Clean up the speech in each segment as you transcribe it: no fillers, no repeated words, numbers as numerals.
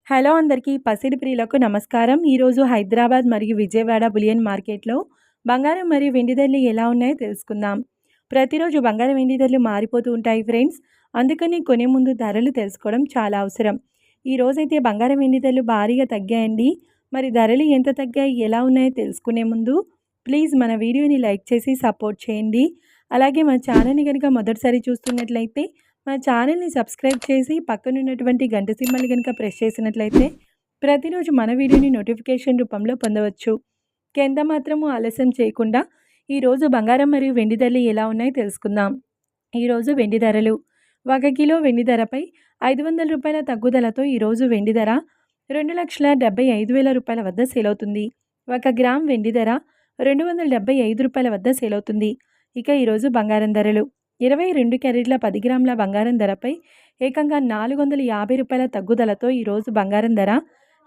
Hello అందరికీ పసిడి ప్రియులకు నమస్కారం. ఈరోజు హైదరాబాద్ మరియు విజయవాడ బులియన్ మార్కెట్లో బంగారం మరియు వెండి ధరలు ఎలా ఉన్నాయో తెలుసుకుందాం. ప్రతిరోజు బంగారం వెండి ధరలు మారిపోతూ ఉంటాయి ఫ్రెండ్స్. అందుకని కొనే ముందు ధరలు తెలుసుకోవడం చాలా అవసరం. ఈ రోజైతే బంగారం వెండి ధరలు భారీగా తగ్గాయండి. మరి ధరలు ఎంత తగ్గాయి, ఎలా ఉన్నాయో తెలుసుకునే ముందు ప్లీజ్ మన వీడియోని లైక్ చేసి సపోర్ట్ చేయండి. అలాగే మన ఛానల్ని కనుక మొదటిసారి చూస్తున్నట్లయితే మా ఛానల్ని సబ్స్క్రైబ్ చేసి పక్కనున్నటువంటి గంట సింబల్ కనుక ప్రెస్ చేసినట్లయితే ప్రతిరోజు మన వీడియోని నోటిఫికేషన్ రూపంలో పొందవచ్చు. ఎంత మాత్రము ఆలస్యం చేయకుండా ఈరోజు బంగారం మరియు వెండి ధరలు ఎలా ఉన్నాయో తెలుసుకుందాం. ఈరోజు వెండి ధరలు 1 కిలో వెండి ధరపై 500 రూపాయల తగ్గుదలతో ఈరోజు వెండి ధర 2,75,000 రూపాయల వద్ద సేల్ అవుతుంది. 1 గ్రామ్ వెండి ధర 275 రూపాయల వద్ద సేల్ అవుతుంది. ఇక ఈరోజు బంగారం ధరలు 22 క్యారెట్ల 10 గ్రాముల బంగారం ధరపై ఏకంగా 450 రూపాయల తగ్గుదలతో ఈరోజు బంగారం ధర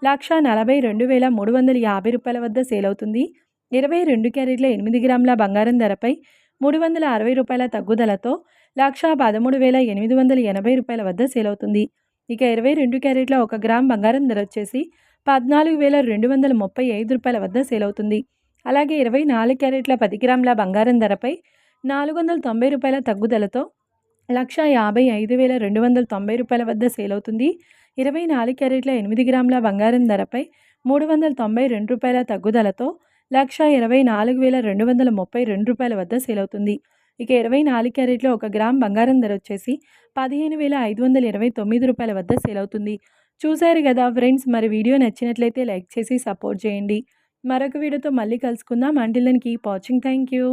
1,42,350 రూపాయల వద్ద సేల్ అవుతుంది. 22 క్యారెట్ల 8 గ్రాముల బంగారం ధరపై 360 రూపాయల తగ్గుదలతో 1,13,880 రూపాయల వద్ద సేల్ అవుతుంది. ఇక 22 క్యారెట్ల 1 గ్రామ్ బంగారం ధర వచ్చేసి 14,235 రూపాయల వద్ద సేల్ అవుతుంది. అలాగే 24 క్యారెట్ల 10 గ్రాముల బంగారం ధరపై 490 రూపాయల తగ్గుదలతో 1,55,290 రూపాయల వద్ద సేల్ అవుతుంది. 24 క్యారెట్ల 8 గ్రాముల బంగారం ధరపై 392 రూపాయల తగ్గుదలతో 1,24,232 రూపాయల వద్ద సేల్ అవుతుంది. ఇక 24 క్యారెట్ల 1 గ్రామ్ బంగారం ధర వచ్చేసి 15,529 రూపాయల వద్ద సేల్ అవుతుంది. చూశారు కదా ఫ్రెండ్స్, మరి వీడియో నచ్చినట్లయితే లైక్ చేసి సపోర్ట్ చేయండి. మరొక వీడియోతో మళ్ళీ కలుసుకుందాం. Until then keep watching. Thank you.